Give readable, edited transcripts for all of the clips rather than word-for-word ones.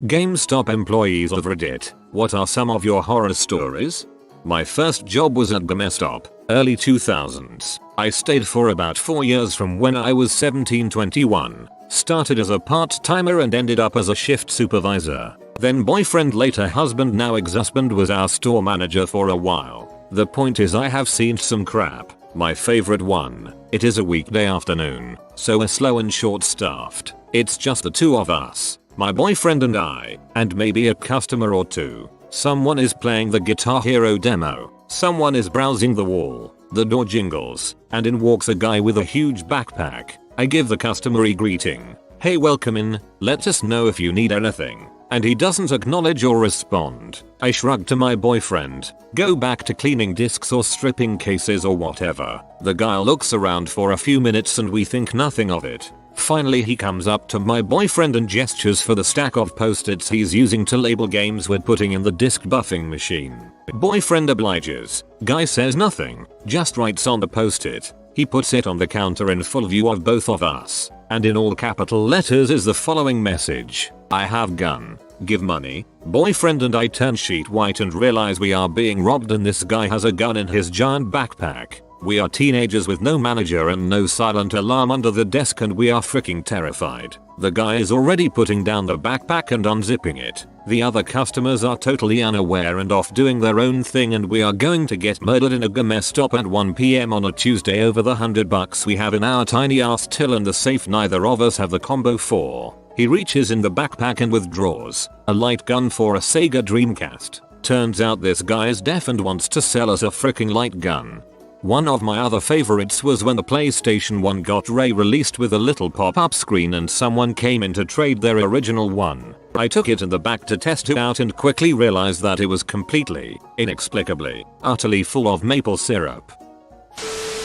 GameStop employees of Reddit, what are some of your horror stories? My first job was at GameStop, early 2000s. I stayed for about 4 years from when I was 17-21. Started as a part-timer and ended up as a shift supervisor. Then boyfriend, later husband, now ex-husband, was our store manager for a while. The point is, I have seen some crap. My favorite one. It is a weekday afternoon, so we're slow and short-staffed. It's just the two of us. My boyfriend and I, and maybe a customer or two. Someone is playing the Guitar Hero demo. Someone is browsing the wall. The door jingles, and in walks a guy with a huge backpack. I give the customary greeting. Hey, welcome in, let us know if you need anything. And he doesn't acknowledge or respond. I shrug to my boyfriend. Go back to cleaning discs or stripping cases or whatever. The guy looks around for a few minutes and we think nothing of it. Finally he comes up to my boyfriend and gestures for the stack of post-its he's using to label games we're putting in the disc buffing machine. Boyfriend obliges. Guy says nothing, just writes on the post-it. He puts it on the counter in full view of both of us, and in all capital letters is the following message. I have gun. Give money. Boyfriend and I turn sheet white and realize we are being robbed and this guy has a gun in his giant backpack. We are teenagers with no manager and no silent alarm under the desk and we are freaking terrified. The guy is already putting down the backpack and unzipping it. The other customers are totally unaware and off doing their own thing and we are going to get murdered in a GameStop at 1 PM on a Tuesday over the $100 we have in our tiny ass till and the safe neither of us have the combo for. He reaches in the backpack and withdraws a light gun for a Sega Dreamcast. Turns out this guy is deaf and wants to sell us a freaking light gun. One of my other favorites was when the PlayStation 1 got re-released with a little pop-up screen and someone came in to trade their original one. I took it in the back to test it out and quickly realized that it was completely, inexplicably, utterly full of maple syrup.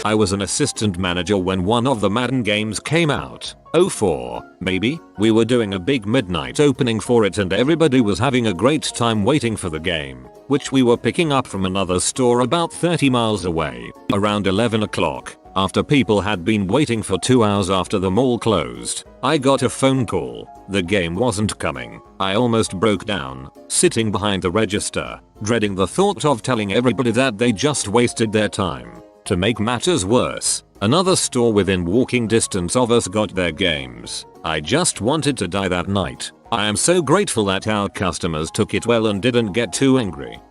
I was an assistant manager when one of the Madden games came out. 04, maybe. We were doing a big midnight opening for it and everybody was having a great time waiting for the game, which we were picking up from another store about 30 miles away. Around 11 o'clock, after people had been waiting for 2 hours after the mall closed, I got a phone call. The game wasn't coming. I almost broke down, sitting behind the register, dreading the thought of telling everybody that they just wasted their time. To make matters worse, another store within walking distance of us got their games. I just wanted to die that night. I am so grateful that our customers took it well and didn't get too angry.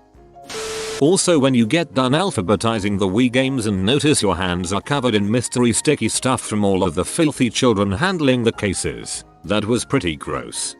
Also, when you get done alphabetizing the Wii games and notice your hands are covered in mystery sticky stuff from all of the filthy children handling the cases. That was pretty gross.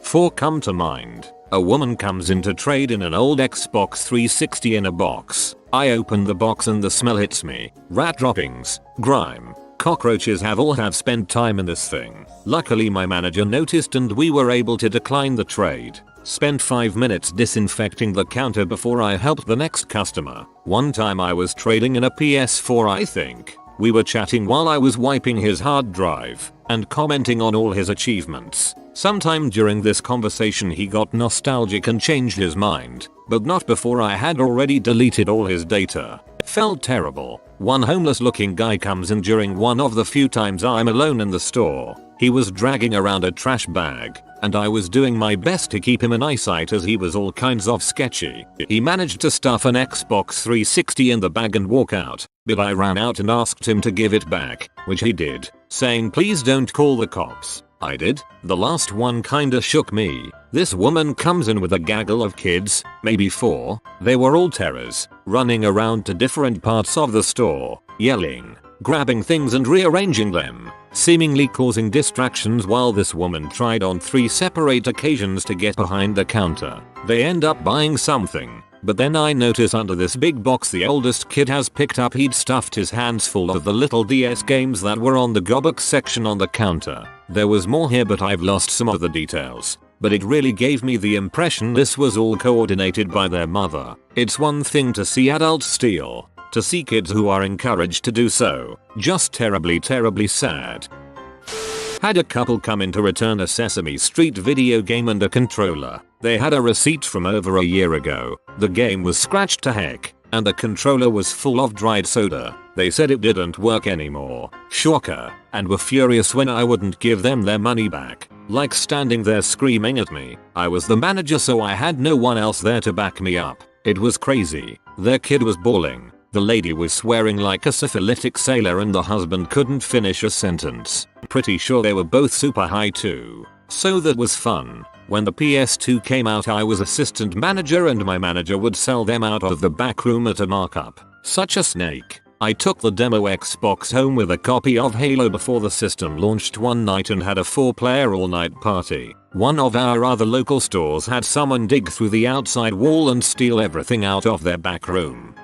4 come to mind. A woman comes in to trade in an old Xbox 360 in a box. I open the box and the smell hits me. Rat droppings, grime, cockroaches have spent time in this thing. Luckily my manager noticed and we were able to decline the trade. Spent 5 minutes disinfecting the counter before I helped the next customer. One time I was trading in a PS4 I think. We were chatting while I was wiping his hard drive and commenting on all his achievements. Sometime during this conversation he got nostalgic and changed his mind, but not before I had already deleted all his data. Felt terrible. One homeless looking guy comes in during one of the few times I'm alone in the store. He was dragging around a trash bag, and I was doing my best to keep him in eyesight as he was all kinds of sketchy. He managed to stuff an Xbox 360 in the bag and walk out, but I ran out and asked him to give it back, which he did, saying please don't call the cops. I did. The last one kinda shook me. This woman comes in with a gaggle of kids, maybe 4. They were all terrors, running around to different parts of the store, yelling, grabbing things and rearranging them, seemingly causing distractions while this woman tried on 3 separate occasions to get behind the counter. They end up buying something, but then I notice under this big box the oldest kid has picked up. He'd stuffed his hands full of the little DS games that were on the gobbook section on the counter. There was more here but I've lost some of the details. But it really gave me the impression this was all coordinated by their mother. It's one thing to see adults steal. To see kids who are encouraged to do so, just terribly sad. Had a couple come in to return a Sesame Street video game and a controller. They had a receipt from over a year ago. The game was scratched to heck, and the controller was full of dried soda. They said it didn't work anymore. Shocker. And were furious when I wouldn't give them their money back. like standing there screaming at me. I was the manager, so I had no one else there to back me up. It was crazy. Their kid was bawling. The lady was swearing like a syphilitic sailor and the husband couldn't finish a sentence. Pretty sure they were both super high too. So that was fun. When the PS2 came out, I was assistant manager and my manager would sell them out of the back room at a markup. Such a snake. I took the demo Xbox home with a copy of Halo before the system launched one night and had a 4-player all-night party. One of our other local stores had someone dig through the outside wall and steal everything out of their back room.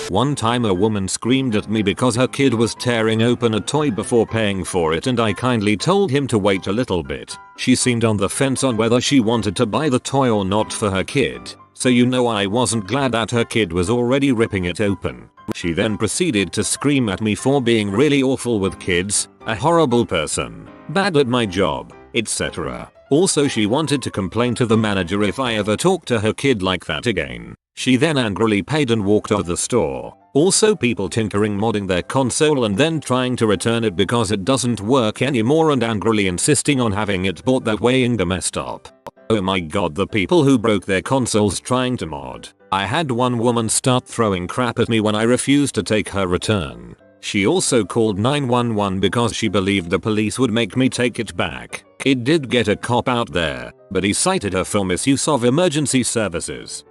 One time a woman screamed at me because her kid was tearing open a toy before paying for it, and I kindly told him to wait a little bit. She seemed on the fence on whether she wanted to buy the toy or not for her kid. So you know I wasn't glad that her kid was already ripping it open. She then proceeded to scream at me for being really awful with kids, a horrible person, bad at my job, etc. Also, she wanted to complain to the manager if I ever talked to her kid like that again. She then angrily paid and walked out of the store. Also, people tinkering modding their console and then trying to return it because it doesn't work anymore and angrily insisting on having it bought that way in GameStop. Oh my god, the people who broke their consoles trying to mod. I had one woman start throwing crap at me when I refused to take her return. She also called 911 because she believed the police would make me take it back. It did get a cop out there, but he cited her for misuse of emergency services.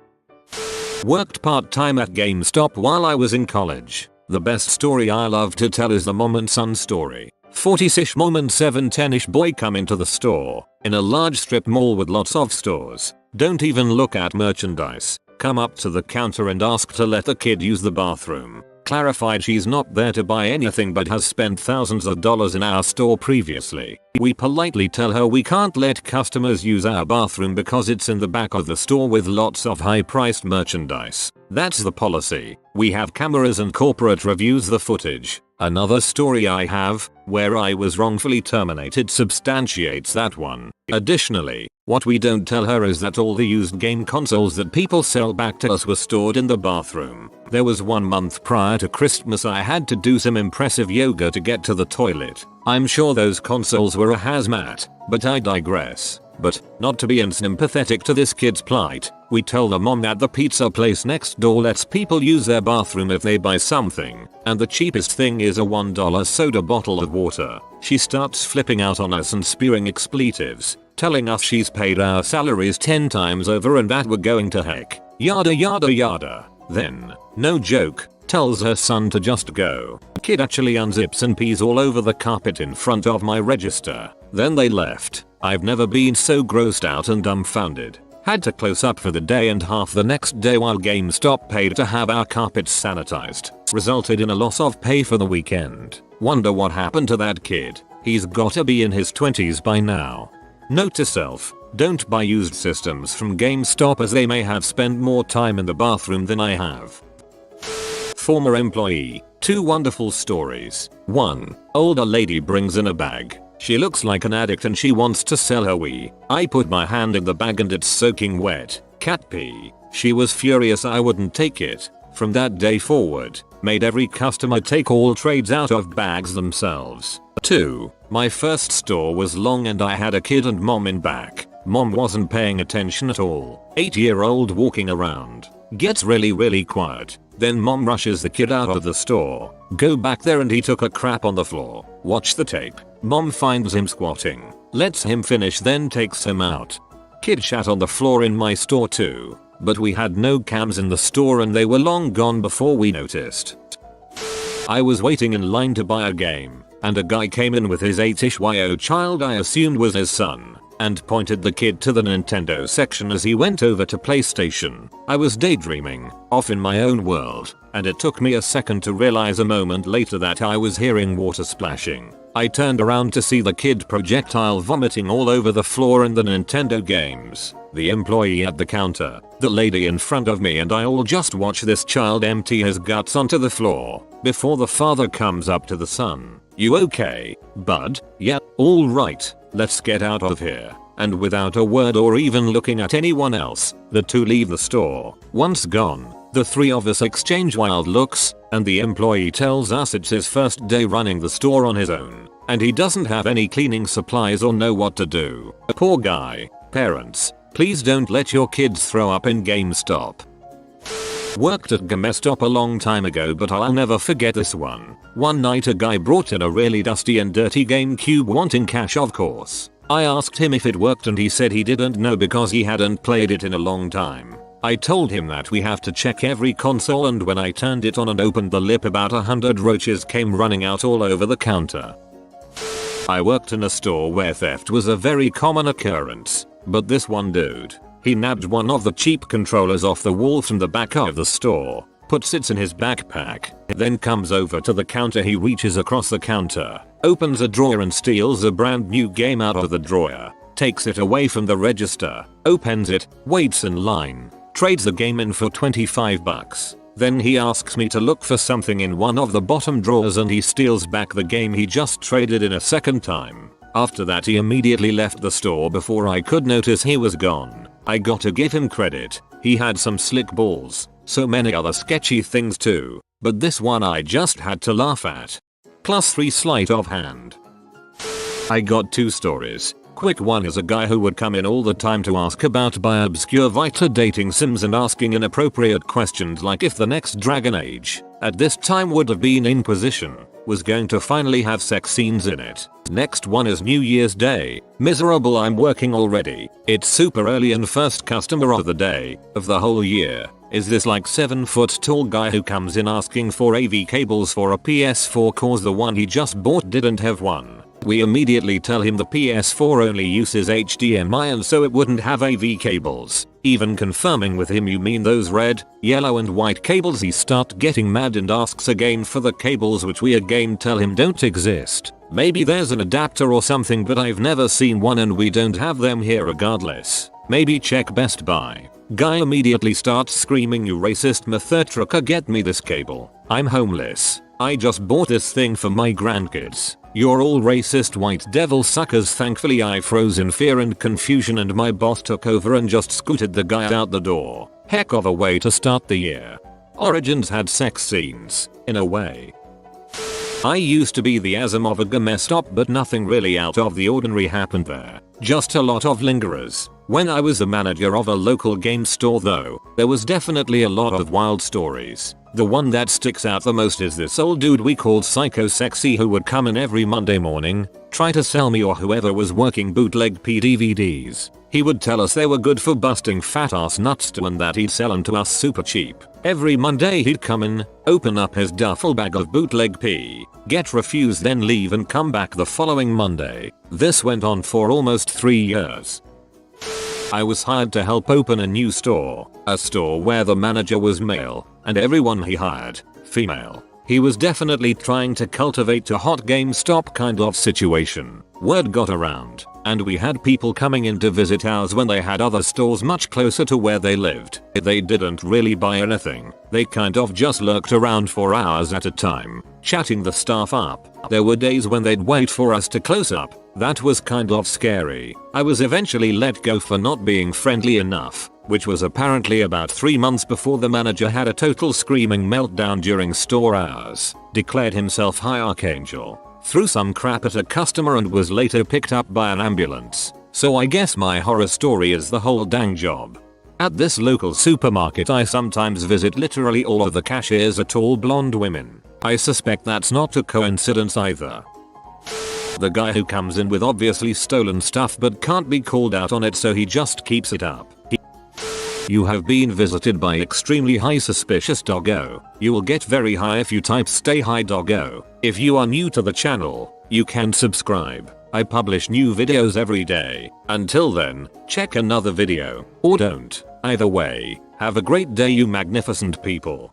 Worked part-time at GameStop while I was in college. The best story I love to tell is the mom and son story. 40-ish mom and 7-10-ish boy come into the store. In a large strip mall with lots of stores. Don't even look at merchandise. Come up to the counter and ask to let the kid use the bathroom. Clarified she's not there to buy anything but has spent thousands of dollars in our store previously. We politely tell her we can't let customers use our bathroom because it's in the back of the store with lots of high-priced merchandise. That's the policy. We have cameras and corporate reviews the footage. Another story I have, where I was wrongfully terminated, substantiates that one. Additionally, what we don't tell her is that all the used game consoles that people sell back to us were stored in the bathroom. There was 1 month prior to Christmas I had to do some impressive yoga to get to the toilet. I'm sure those consoles were a hazmat, but I digress. But, not to be unsympathetic to this kid's plight, we tell the mom that the pizza place next door lets people use their bathroom if they buy something, and the cheapest thing is a $1 soda bottle of water. She starts flipping out on us and spewing expletives, telling us she's paid our salaries 10 times over and that we're going to heck. Yada yada yada. Then, no joke, tells her son to just go. Kid actually unzips and pees all over the carpet in front of my register. Then they left. I've never been so grossed out and dumbfounded. Had to close up for the day and half the next day while GameStop paid to have our carpets sanitized. Resulted in a loss of pay for the weekend. Wonder what happened to that kid. He's gotta be in his 20s by now. Note to self, don't buy used systems from GameStop as they may have spent more time in the bathroom than I have. Former employee. 2 wonderful stories. 1. Older lady brings in a bag. She looks like an addict and she wants to sell her wee. I put my hand in the bag and it's soaking wet. Cat pee. She was furious I wouldn't take it. From that day forward, made every customer take all trades out of bags themselves. 2. My first store was long and I had a kid and mom in back. Mom wasn't paying attention at all. 8-year-old walking around. Gets really quiet. Then mom rushes the kid out of the store. Go back there and he took a crap on the floor. Watch the tape. Mom finds him squatting. Lets him finish then takes him out. Kid shat on the floor in my store too. But we had no cams in the store and they were long gone before we noticed. I was waiting in line to buy a game. And a guy came in with his 8-ish YO child I assumed was his son. And pointed the kid to the Nintendo section as he went over to PlayStation. I was daydreaming, off in my own world, and it took me a second to realize a moment later that I was hearing water splashing. I turned around to see the kid projectile vomiting all over the floor and the Nintendo games. The employee at the counter, the lady in front of me and I all just watch this child empty his guts onto the floor, before the father comes up to the son. You okay, bud? Yeah, alright. Let's get out of here. And without a word or even looking at anyone else, the 2 leave the store. Once gone, the 3 of us exchange wild looks, and the employee tells us it's his first day running the store on his own. and he doesn't have any cleaning supplies or know what to do. Poor guy. Parents, please don't let your kids throw up in GameStop. Worked at GameStop a long time ago, but I'll never forget this one. One night a guy brought in a really dusty and dirty GameCube wanting cash, of course. I asked him if it worked and he said he didn't know because he hadn't played it in a long time. I told him that we have to check every console, and when I turned it on and opened the lip, about 100 roaches came running out all over the counter. I worked in a store where theft was a very common occurrence, but this one dude, he nabbed one of the cheap controllers off the wall from the back of the store, puts it in his backpack, then comes over to the counter. He reaches across the counter, opens a drawer and steals a brand new game out of the drawer, takes it away from the register, opens it, waits in line, trades the game in for 25 bucks. Then he asks me to look for something in one of the bottom drawers and he steals back the game he just traded in a second time. After that he immediately left the store before I could notice he was gone. I gotta give him credit, he had some slick balls, so many other sketchy things too, but this one I just had to laugh at. +3 sleight of hand. I got 2 stories. Quick one is a guy who would come in all the time to ask about by obscure Vita dating sims and asking inappropriate questions like if the next Dragon Age, at this time would have been Inquisition, was going to finally have sex scenes in it. Next one is New Year's Day. Miserable, I'm working already. It's super early and first customer of the day, of the whole year, is this like 7 foot tall guy who comes in asking for AV cables for a PS4 cause the one he just bought didn't have one. We immediately tell him the PS4 only uses HDMI and so it wouldn't have AV cables. Even confirming with him, you mean those red, yellow and white cables? He starts getting mad and asks again for the cables, which we again tell him don't exist. Maybe there's an adapter or something, but I've never seen one and we don't have them here regardless. Maybe check Best Buy. Guy immediately starts screaming, you racist mother trucker, get me this cable. I'm homeless. I just bought this thing for my grandkids. You're all racist white devil suckers. Thankfully I froze in fear and confusion and my boss took over and just scooted the guy out the door. Heck of a way to start the year. Origins had sex scenes, in a way. I used to be the ASM of a GameStop, but nothing really out of the ordinary happened there. Just a lot of lingerers. When I was the manager of a local game store though, there was definitely a lot of wild stories. The one that sticks out the most is this old dude we called Psycho Sexy who would come in every Monday morning, try to sell me or whoever was working bootleg DVDs. He would tell us they were good for busting fat ass nuts too and that he'd sell them to us super cheap. Every Monday he'd come in, open up his duffel bag of bootleg P, get refused, then leave and come back the following Monday. This went on for almost 3 years. I was hired to help open a new store, a store where the manager was male and everyone he hired, female. He was definitely trying to cultivate a hot GameStop kind of situation. Word got around, and we had people coming in to visit ours when they had other stores much closer to where they lived. They didn't really buy anything, they kind of just lurked around for hours at a time, chatting the staff up. There were days when they'd wait for us to close up. That was kind of scary. I was eventually let go for not being friendly enough, which was apparently about 3 months before the manager had a total screaming meltdown during store hours, declared himself High Archangel, threw some crap at a customer and was later picked up by an ambulance. So I guess my horror story is the whole dang job. At this local supermarket I sometimes visit. Literally all of the cashiers are tall blonde women. I suspect that's not a coincidence either. The guy who comes in with obviously stolen stuff but can't be called out on it so he just keeps it up. You have been visited by extremely high suspicious doggo. You will get very high if you type stay high doggo. If you are new to the channel, you can subscribe. I publish new videos every day. Until then, check another video, or don't. Either way, have a great day you magnificent people.